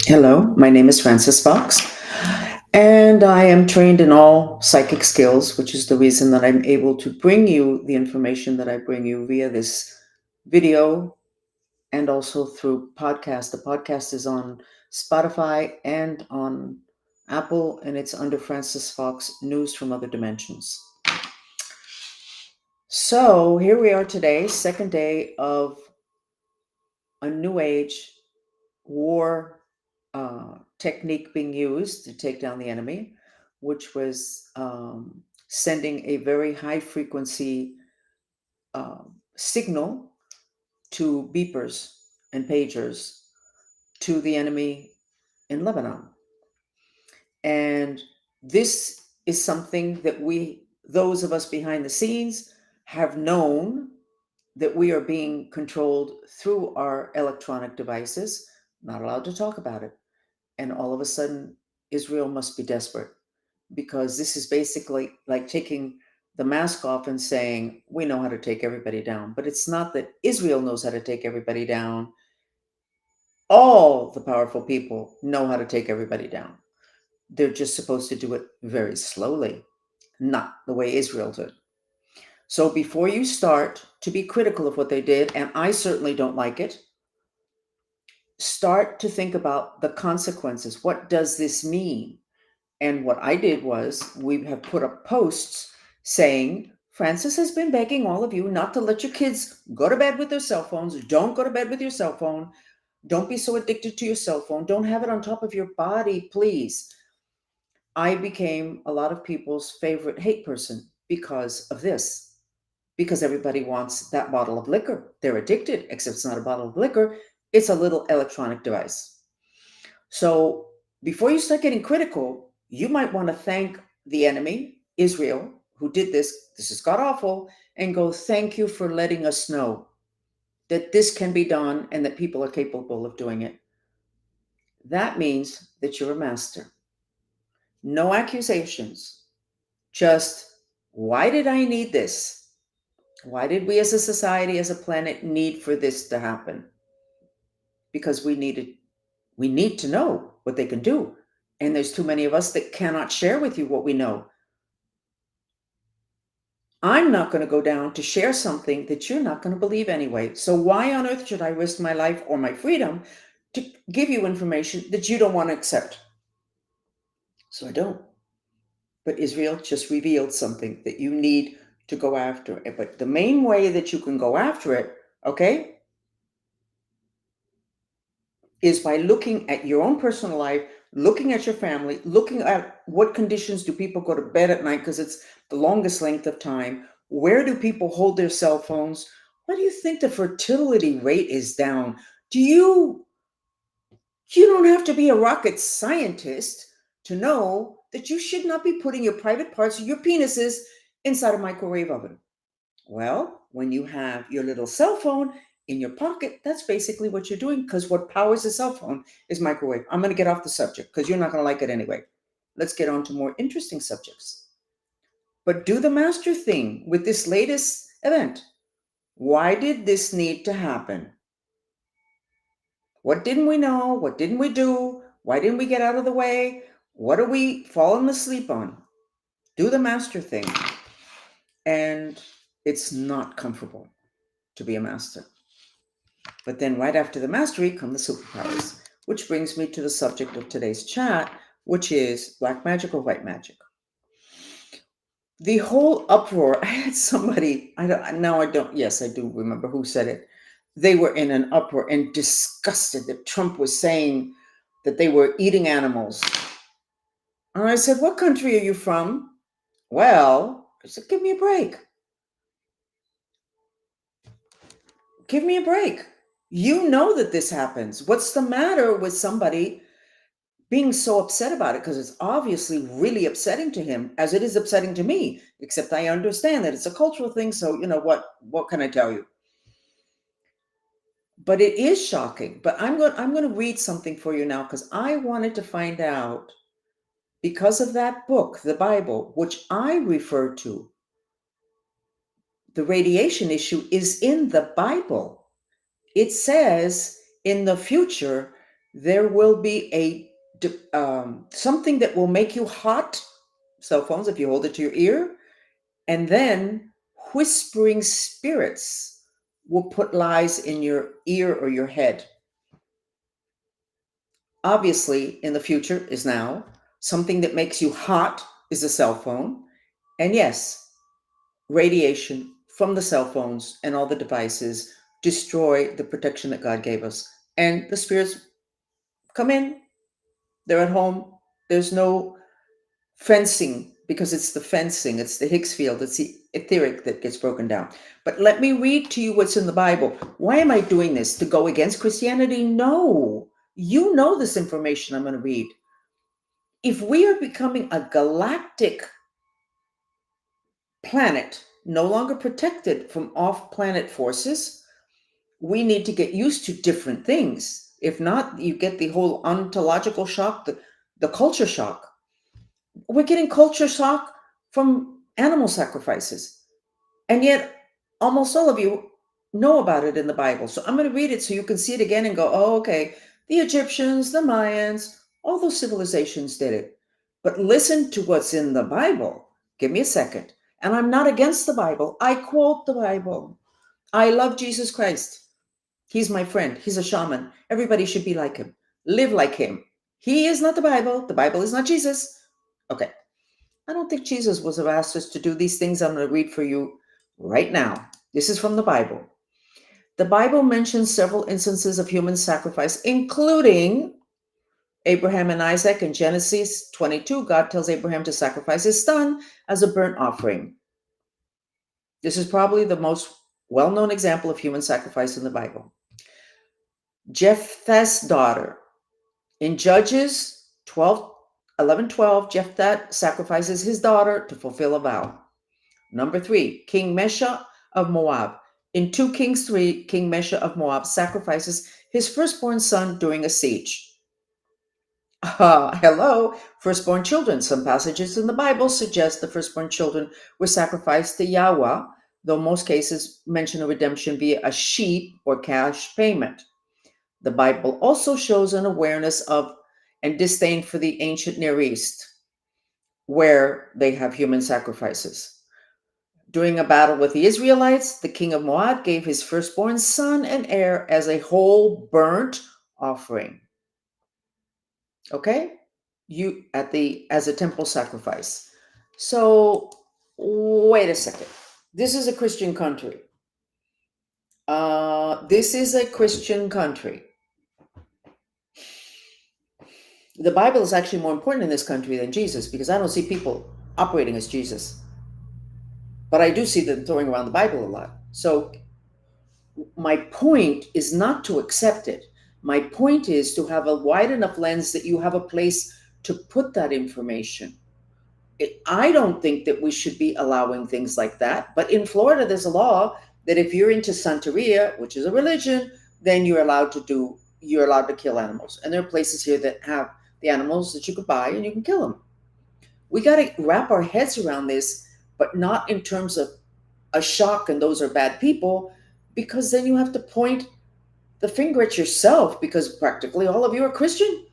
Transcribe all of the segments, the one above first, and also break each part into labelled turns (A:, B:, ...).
A: Hello, my name is Frances Fox, and I am trained in all psychic skills, which is the reason that I'm able to bring you the information that I bring you via this video and also through podcast. The podcast is on Spotify and on Apple, and it's under Frances Fox News from Other Dimensions. So here we are today, second day of a new age war technique being used to take down the enemy, which was sending a very high frequency signal to beepers and pagers to the enemy in Lebanon. And this is something that those of us behind the scenes, have known that we are being controlled through our electronic devices, not allowed to talk about it. And all of a sudden, Israel must be desperate because this is basically like taking the mask off and saying, we know how to take everybody down. But it's not that Israel knows how to take everybody down. All the powerful people know how to take everybody down. They're just supposed to do it very slowly, not the way Israel did. So before you start to be critical of what they did, and I certainly don't like it, start to think about the consequences. What does this mean? And what I did was we have put up posts saying, Frances has been begging all of you not to let your kids go to bed with their cell phones. Don't go to bed with your cell phone. Don't be so addicted to your cell phone. Don't have it on top of your body, please. I became a lot of people's favorite hate person because of this, because everybody wants that bottle of liquor. They're addicted, except it's not a bottle of liquor. It's a little electronic device. So before you start getting critical, you might want to thank the enemy, Israel, who did this. This is god awful, and go, thank you for letting us know that this can be done and that people are capable of doing it. That means that you're a master. No accusations. Just, why did I need this? Why did we as a society, as a planet, need for this to happen? Because we need to know what they can do. And there's too many of us that cannot share with you what we know. I'm not going to go down to share something that you're not going to believe anyway. So why on earth should I risk my life or my freedom to give you information that you don't want to accept? So I don't. But Israel just revealed something that you need to go after it. But the main way that you can go after it, okay, is by looking at your own personal life, looking at your family, looking at what conditions do people go to bed at night because it's the longest length of time. Where do people hold their cell phones? Why do you think the fertility rate is down? You don't have to be a rocket scientist to know that you should not be putting your private parts of your penises inside a microwave oven. Well, when you have your little cell phone in your pocket, that's basically what you're doing, because what powers a cell phone is microwave. I'm going to get off the subject because you're not going to like it anyway. Let's get on to more interesting subjects. But do the master thing with this latest event. Why did this need to happen? What didn't we know? What didn't we do? Why didn't we get out of the way? What are we falling asleep on? Do the master thing. And it's not comfortable to be a master. But then right after the mastery come the superpowers, which brings me to the subject of today's chat, which is black magic or white magic. The whole uproar, I had somebody, yes, I do remember who said it. They were in an uproar and disgusted that Trump was saying that they were eating animals. And I said, what country are you from? Well, I said, give me a break. Give me a break. You know that this happens. What's the matter with somebody being so upset about it? Because it's obviously really upsetting to him, as it is upsetting to me, except I understand that it's a cultural thing. So, what can I tell you? But it is shocking. But I'm going to read something for you now, because I wanted to find out, because of that book, the Bible, which I refer to, the radiation issue is in the Bible. It says in the future There will be something that will make you hot, cell phones, if you hold it to your ear, and then whispering spirits will put lies in your ear or your head. Obviously, in the future is now. Something that makes you hot is a cell phone. And yes, radiation from the cell phones and all the devices destroy the protection that God gave us. And the spirits come in, they're at home. There's no fencing, because it's the fencing, it's the Higgs field, it's the etheric that gets broken down. But let me read to you what's in the Bible. Why am I doing this? To go against Christianity? No. You know this information I'm going to read. If we are becoming a galactic planet, no longer protected from off-planet forces, we need to get used to different things. If not, you get the whole ontological shock, the culture shock. We're getting culture shock from animal sacrifices. And yet, almost all of you know about it in the Bible. So I'm going to read it so you can see it again and go, oh, okay, the Egyptians, the Mayans, all those civilizations did it. But listen to what's in the Bible. Give me a second. And I'm not against the Bible. I quote the Bible. I love Jesus Christ. He's my friend. He's a shaman. Everybody should be like him. Live like him. He is not the Bible. The Bible is not Jesus. Okay. I don't think Jesus was asked us to do these things I'm going to read for you right now. This is from the Bible. The Bible mentions several instances of human sacrifice, including Abraham and Isaac. In Genesis 22, God tells Abraham to sacrifice his son as a burnt offering. This is probably the most well-known example of human sacrifice in the Bible. Jephthah's daughter. In Judges 11:12, Jephthah sacrifices his daughter to fulfill a vow. Number 3, King Mesha of Moab. In 2 Kings 3, King Mesha of Moab sacrifices his firstborn son during a siege. Hello, firstborn children. Some passages in the Bible suggest the firstborn children were sacrificed to Yahweh, though most cases mention a redemption via a sheep or cash payment. The Bible also shows an awareness of and disdain for the ancient Near East, where they have human sacrifices. During a battle with the Israelites, the king of Moab gave his firstborn son and heir as a whole burnt offering. Okay? As a temple sacrifice. So wait a second. This is a Christian country. This is a Christian country. The Bible is actually more important in this country than Jesus, because I don't see people operating as Jesus. But I do see them throwing around the Bible a lot. So my point is not to accept it. My point is to have a wide enough lens that you have a place to put that information. I don't think that we should be allowing things like that. But in Florida, there's a law that if you're into Santeria, which is a religion, then you're allowed to kill animals. And there are places here that have the animals that you could buy and you can kill them. We got to wrap our heads around this, but not in terms of a shock and those are bad people, because then you have to point the finger at yourself, because practically all of you are Christian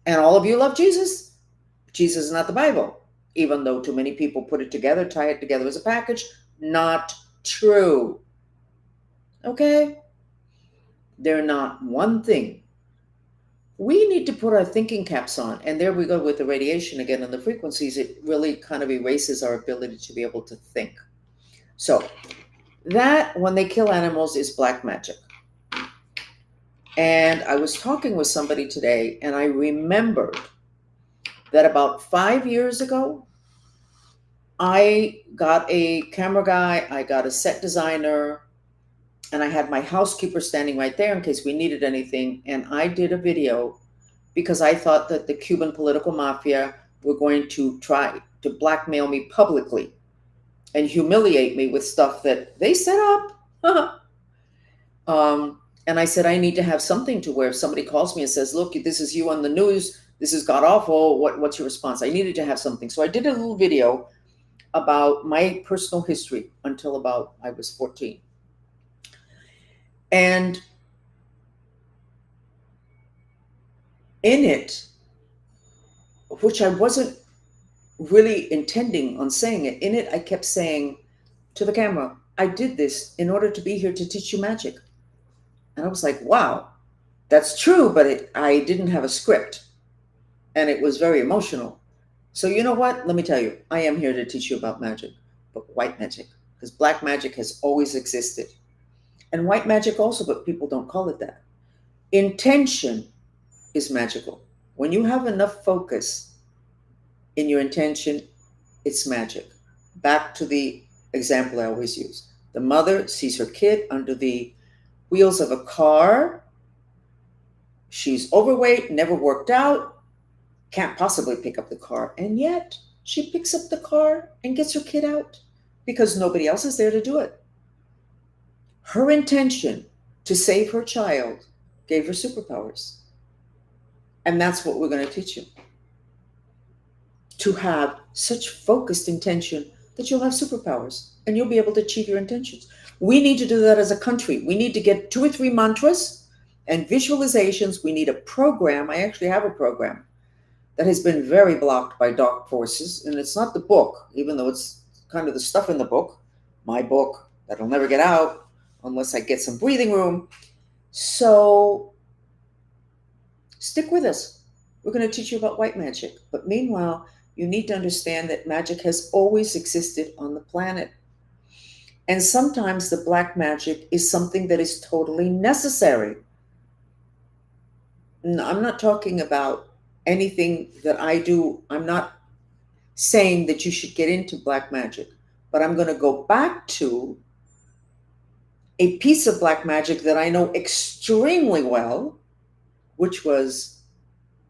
A: and all of you love Jesus. Jesus is not the Bible, even though too many people put it together, tie it together as a package. Not true. Okay? They're not one thing. We need to put our thinking caps on. And there we go with the radiation again and the frequencies. It really kind of erases our ability to be able to think. So that, when they kill animals, is black magic. And I was talking with somebody today, and I remembered that about 5 years ago, I got a camera guy, I got a set designer, and I had my housekeeper standing right there in case we needed anything. And I did a video because I thought that the Cuban political mafia were going to try to blackmail me publicly and humiliate me with stuff that they set up. And I said, I need to have something to where if somebody calls me and says, look, this is you on the news, this is god awful, what's your response? I needed to have something. So I did a little video about my personal history until about I was 14. And In it, which I wasn't really intending on saying it, in it, I kept saying to the camera, I did this in order to be here to teach you magic. And I was like, wow, that's true, but I didn't have a script and it was very emotional. So, you know what? Let me tell you, I am here to teach you about magic, but white magic, because black magic has always existed. And white magic also, but people don't call it that. Intention is magical. When you have enough focus in your intention, it's magic. Back to the example I always use. The mother sees her kid under the wheels of a car. She's overweight, never worked out, can't possibly pick up the car. And yet she picks up the car and gets her kid out because nobody else is there to do it. Her intention to save her child gave her superpowers. And that's what we're going to teach you. To have such focused intention that you'll have superpowers and you'll be able to achieve your intentions. We need to do that as a country. We need to get 2 or 3 mantras and visualizations. We need a program. I actually have a program that has been very blocked by dark forces. And it's not the book, even though it's kind of the stuff in the book, my book, that'll never get out unless I get some breathing room. So stick with us. We're going to teach you about white magic. But meanwhile, you need to understand that magic has always existed on the planet. And sometimes the black magic is something that is totally necessary. I'm not talking about anything that I do. I'm not saying that you should get into black magic, but I'm going to go back to a piece of black magic that I know extremely well, which was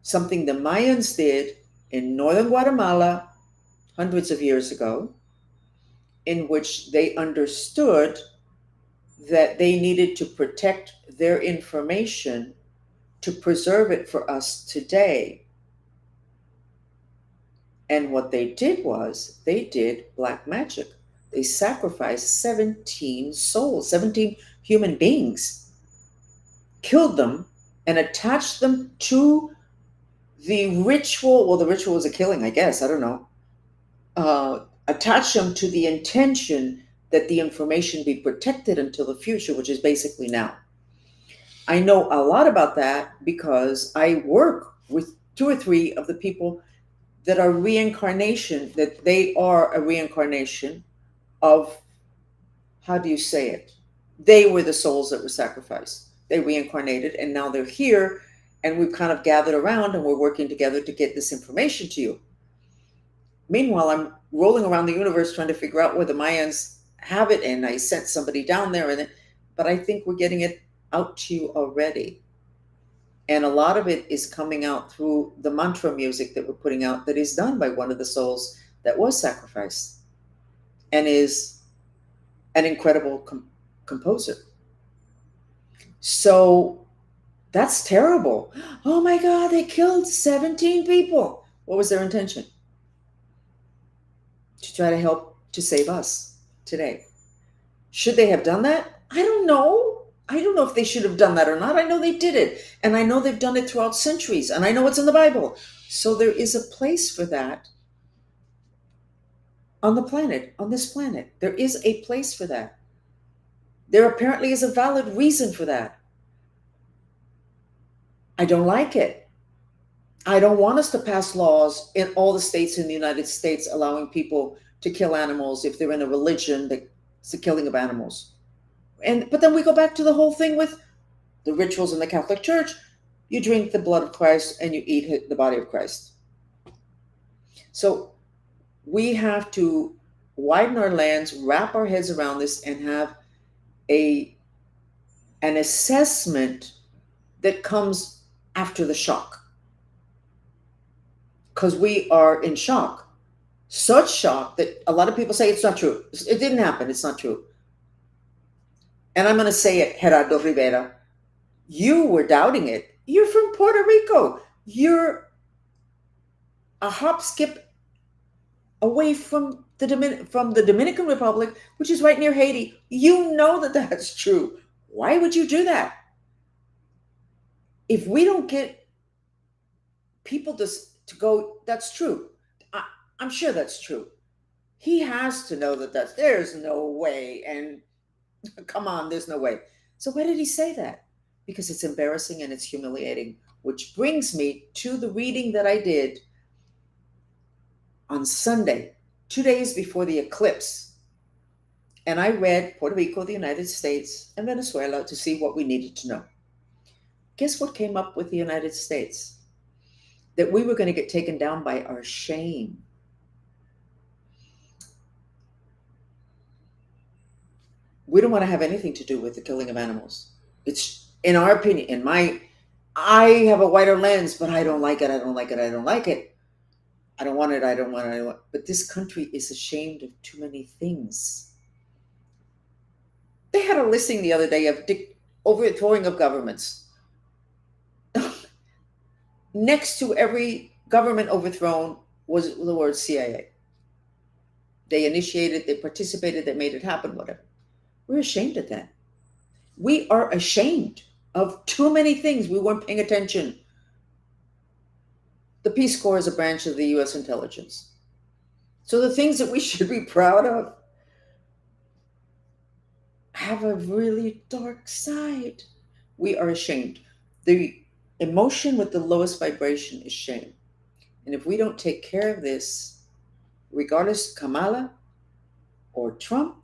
A: something the Mayans did in northern Guatemala hundreds of years ago, in which they understood that they needed to protect their information to preserve it for us today. And what they did was they did black magic. They sacrificed 17 souls, 17 human beings, killed them, and attached them to the ritual. Well, the ritual was a killing, I guess. I don't know. Attach them to the intention that the information be protected until the future, which is basically now. I know a lot about that because I work with 2 or 3 of the people that are reincarnation, that they are a reincarnation of, how do you say it? They were the souls that were sacrificed. They reincarnated and now they're here and we've kind of gathered around and we're working together to get this information to you. Meanwhile, I'm rolling around the universe trying to figure out where the Mayans have it, and I sent somebody down there, but I think we're getting it out to you already. And a lot of it is coming out through the mantra music that we're putting out that is done by one of the souls that was sacrificed and is an incredible composer. So that's terrible. Oh my God, they killed 17 people. What was their intention? To try to help to save us today. Should they have done that? I don't know. I don't know if they should have done that or not. I know they did it. And I know they've done it throughout centuries. And I know it's in the Bible. So there is a place for that on the planet, on this planet. There is a place for that. There apparently is a valid reason for that. I don't like it. I don't want us to pass laws in all the states in the United States allowing people to kill animals if they're in a religion that's the killing of animals. But then we go back to the whole thing with the rituals in the Catholic Church. You drink the blood of Christ and you eat the body of Christ. So we have to widen our lens, wrap our heads around this, and have an assessment that comes after the shock. Because we are in shock. Such shock that a lot of people say it's not true. It didn't happen. It's not true. And I'm going to say it, Gerardo Rivera. You were doubting it. You're from Puerto Rico. You're a hop, skip away from the Dominican Republic, which is right near Haiti. You know that that's true. Why would you do that? If we don't get people just to go, that's true. I, I'm sure that's true. He has to know that there's no way. And come on, there's no way. So why did he say that? Because it's embarrassing and it's humiliating. Which brings me to the reading that I did on Sunday, 2 days before the eclipse. And I read Puerto Rico, the United States, and Venezuela to see what we needed to know. Guess what came up with the United States? That we were going to get taken down by our shame. We don't want to have anything to do with the killing of animals. It's, in our opinion, I have a wider lens, but I don't like it. I don't like it. I don't like it. I don't want it. I don't want it. I don't want it. But this country is ashamed of too many things. They had a listing the other day of overthrowing of governments. Next to every government overthrown was the word CIA. They initiated, they participated, they made it happen, whatever. We're ashamed of that. We are ashamed of too many things. We weren't paying attention. The Peace Corps is a branch of the U.S. intelligence. So the things that we should be proud of have a really dark side. We are ashamed. The emotion with the lowest vibration is shame. And if we don't take care of this, regardless Kamala or Trump,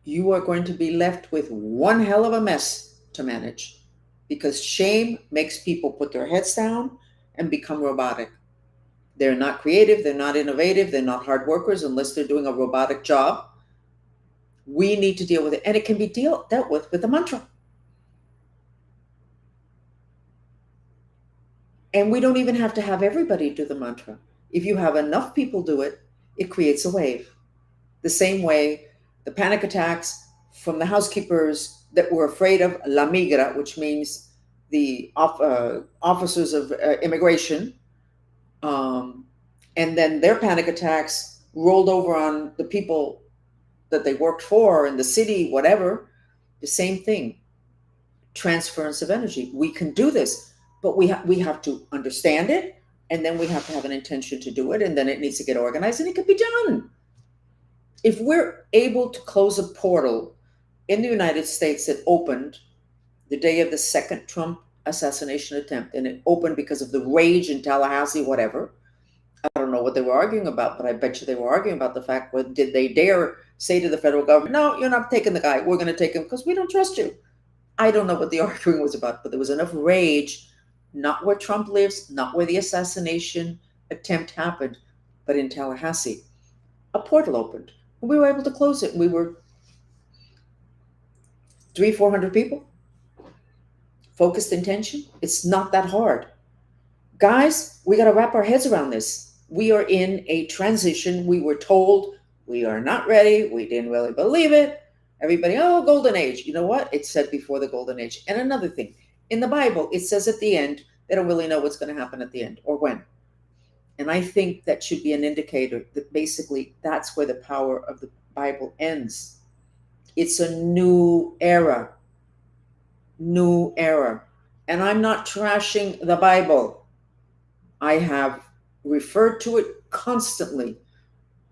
A: you are going to be left with one hell of a mess to manage, because shame makes people put their heads down and become robotic. They're not creative, they're not innovative, they're not hard workers unless they're doing a robotic job. We need to deal with it, and it can be dealt with a mantra. And we don't even have to have everybody do the mantra. If you have enough people do it, it creates a wave. The same way the panic attacks from the housekeepers that were afraid of La Migra, which means the officers of immigration, and then their panic attacks rolled over on the people that they worked for in the city, whatever. The same thing. Transference of energy. We can do this, but we have to understand it, and then we have to have an intention to do it, and then it needs to get organized, and it can be done. If we're able to close a portal in the United States that opened the day of the second Trump assassination attempt, and it opened because of the rage in Tallahassee, whatever. I don't know what they were arguing about, but I bet you they were arguing about the fact, well, did they dare say to the federal government, no, you're not taking the guy. We're going to take him because we don't trust you. I don't know what the arguing was about, but there was enough rage, not where Trump lives, not where the assassination attempt happened, but in Tallahassee. A portal opened. We were able to close it. We were 400 people. Focused intention. It's not that hard. Guys, we got to wrap our heads around this. We are in a transition. We were told we are not ready. We didn't really believe it. Everybody, oh, golden age. You know what? It said before the golden age. And another thing, in the Bible, it says at the end, they don't really know what's going to happen at the end or when. And I think that should be an indicator that basically that's where the power of the Bible ends. It's a new era. New era. And I'm not trashing the Bible. I have referred to it constantly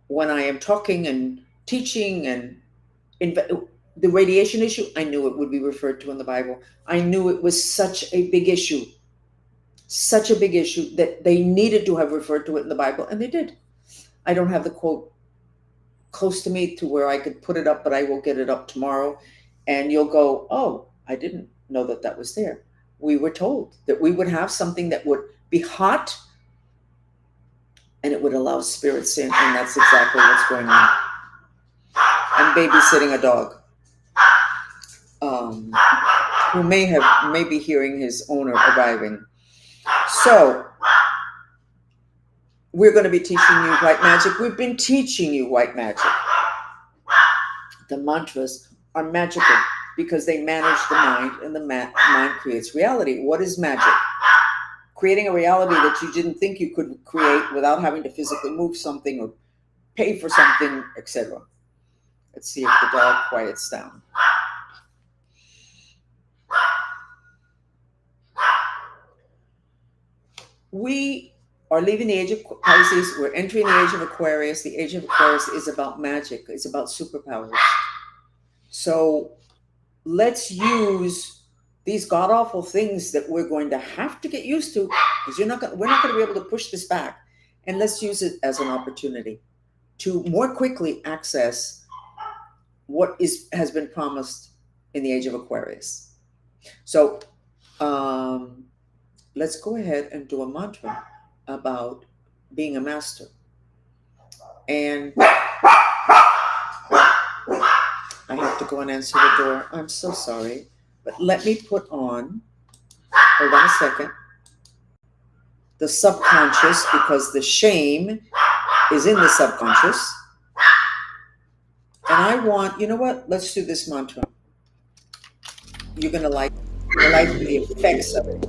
A: when I am talking and teaching, and the radiation issue, I knew it would be referred to in the Bible. I knew it was such a big issue that they needed to have referred to it in the Bible, and they did. I don't have the quote close to me to where I could put it up, but I will get it up tomorrow, and you'll go, oh, I didn't know that that was there. We were told that we would have something that would be hot, and it would allow spirits in, and that's exactly what's going on. I'm babysitting a dog who may be hearing his owner arriving. So we're going to be teaching you white magic. We've been teaching you white magic. The mantras are magical because they manage the mind, and the mind creates reality. What is magic? Creating a reality that you didn't think you could create without having to physically move something or pay for something, etc. Let's see if the dog quiets down. we are leaving the age of Pisces. We're entering the age of Aquarius. The age of Aquarius is about magic. It's about superpowers. So let's use these god awful things that we're going to have to get used to, because we're not going to be able to push this back, and let's use it as an opportunity to more quickly access what has been promised in the age of Aquarius. So let's go ahead and do a mantra about being a master. And I have to go and answer the door. I'm so sorry. But let me put on, hold on a second, the subconscious, because the shame is in the subconscious. And I want, you know what? Let's do this mantra. You're going to like the effects of it.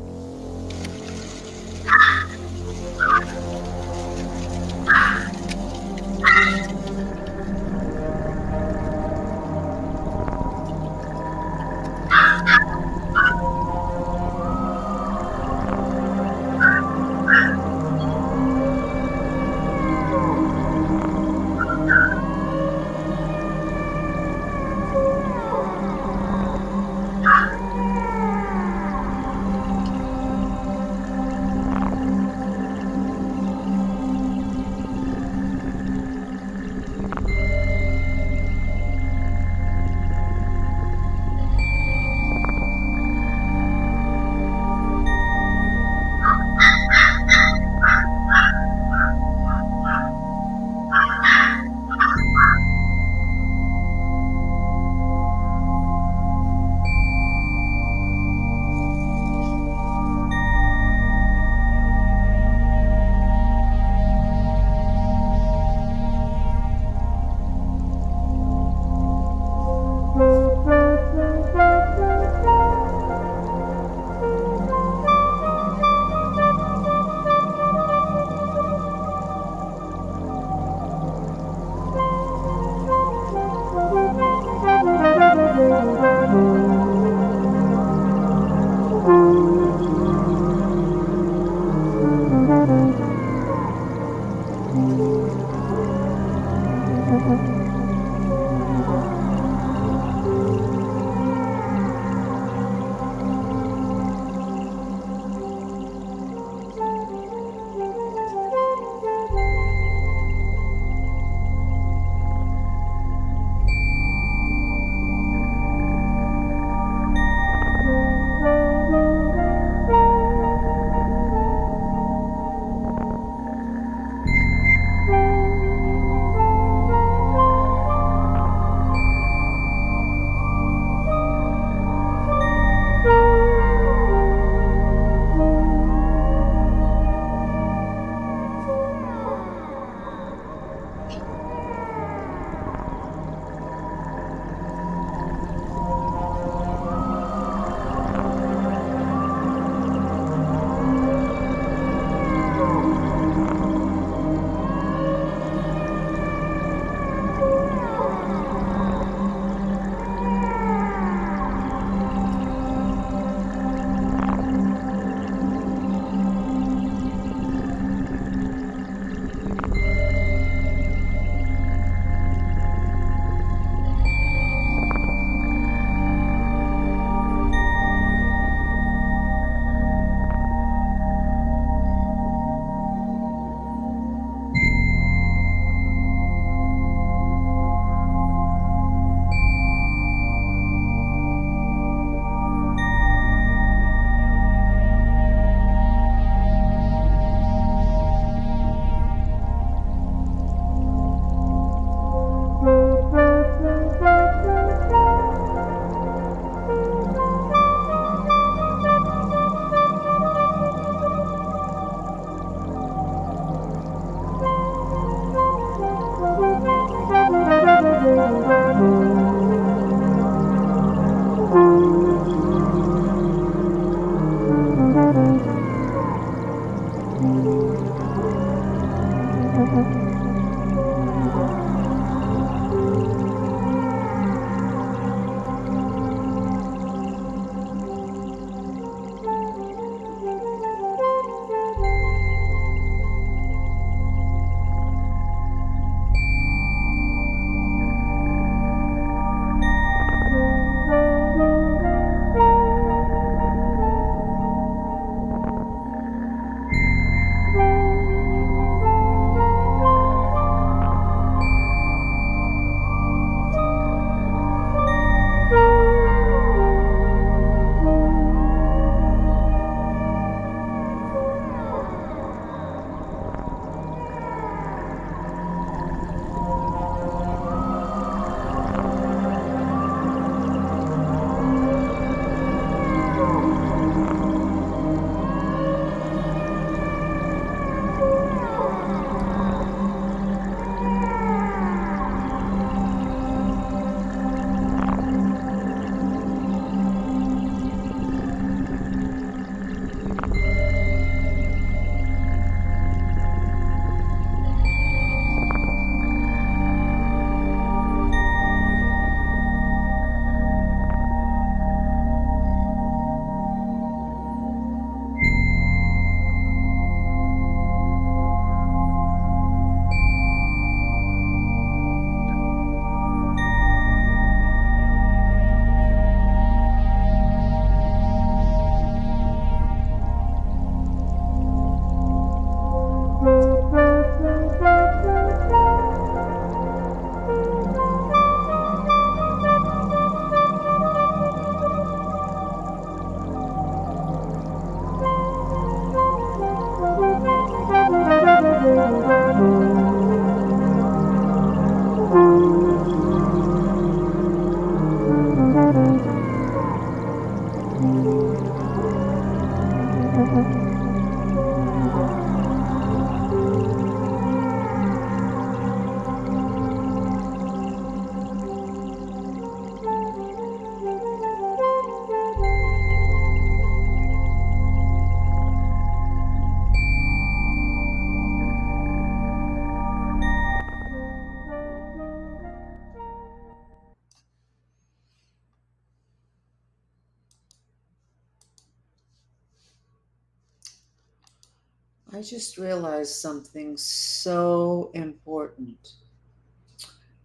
A: I just realized something so important.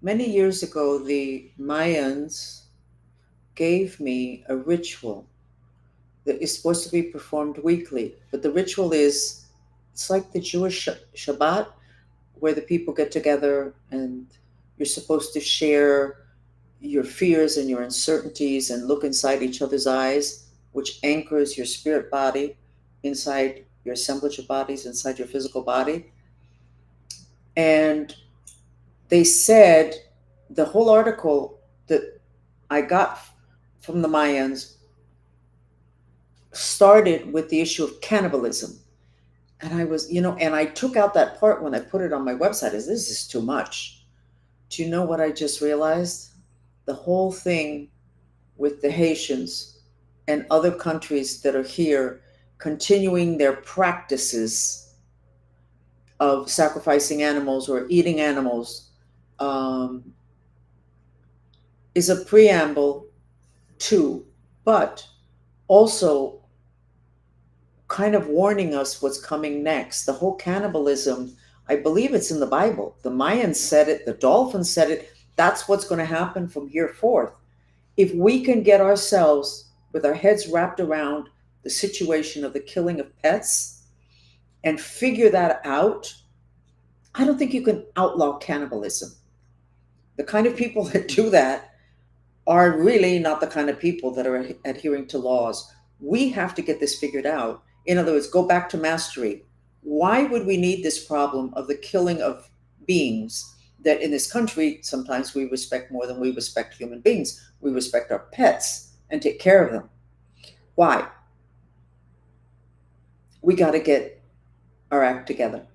A: Many years ago, the Mayans gave me a ritual that is supposed to be performed weekly. But the ritual is, it's like the Jewish Shabbat, where the people get together and you're supposed to share your fears and your uncertainties and look inside each other's eyes, which anchors your spirit body inside your assemblage of bodies, inside your physical body. And they said the whole article that I got from the Mayans started with the issue of cannibalism. And I was, and I took out that part when I put it on my website, is this is too much. Do you know what I just realized? The whole thing with the Haitians and other countries that are here continuing their practices of sacrificing animals or eating animals um, is a preamble to, but also kind of warning us what's coming next. The whole cannibalism, I believe it's in the Bible. The Mayans said it, the dolphins said it. That's what's going to happen from here forth. If we can get ourselves with our heads wrapped around the situation of the killing of pets and figure that out, I don't think you can outlaw cannibalism. The kind of people that do that are really not the kind of people that are adhering to laws. We have to get this figured out. In other words, go back to mastery. Why would we need this problem of the killing of beings that in this country sometimes we respect more than we respect human beings? We respect our pets and take care of them. Why? We got to get our act together.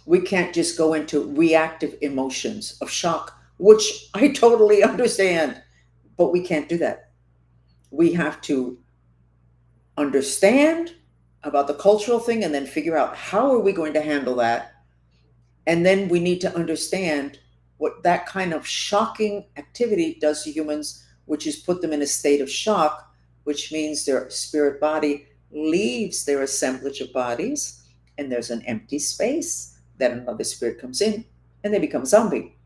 A: We can't just go into reactive emotions of shock, which I totally understand, but we can't do that. We have to understand about the cultural thing and then figure out how are we going to handle that. And then we need to understand what that kind of shocking activity does to humans, which is put them in a state of shock, which means their spirit body leaves their assemblage of bodies and there's an empty space. Then another spirit comes in and they become zombie.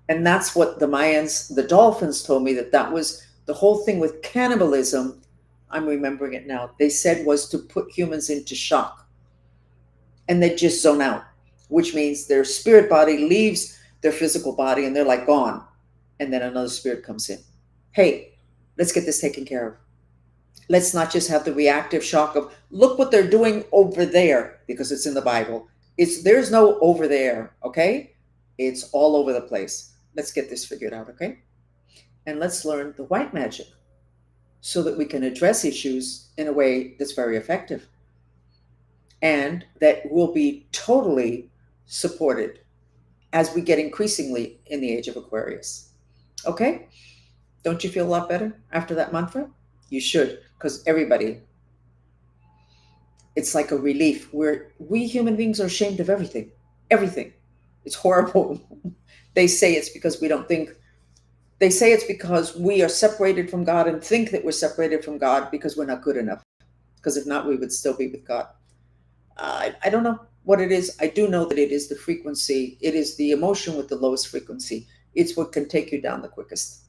A: And that's what the Mayans, the dolphins told me that was the whole thing with cannibalism. I'm remembering it now. They said was to put humans into shock and they just zone out, which means their spirit body leaves their physical body and they're like gone. And then another spirit comes in. Hey, let's get this taken care of. Let's not just have the reactive shock of, look what they're doing over there, because it's in the Bible. There's no over there, okay? It's all over the place. Let's get this figured out, okay? And let's learn the white magic so that we can address issues in a way that's very effective and that will be totally supported as we get increasingly in the age of Aquarius. Okay? Don't you feel a lot better after that mantra? You should, because everybody, it's like a relief. We human beings are ashamed of everything. Everything. It's horrible. They say it's because we don't think. They say it's because we are separated from God and think that we're separated from God because we're not good enough. Because if not, we would still be with God. I don't know what it is. I do know that it is the frequency. It is the emotion with the lowest frequency. It's what can take you down the quickest.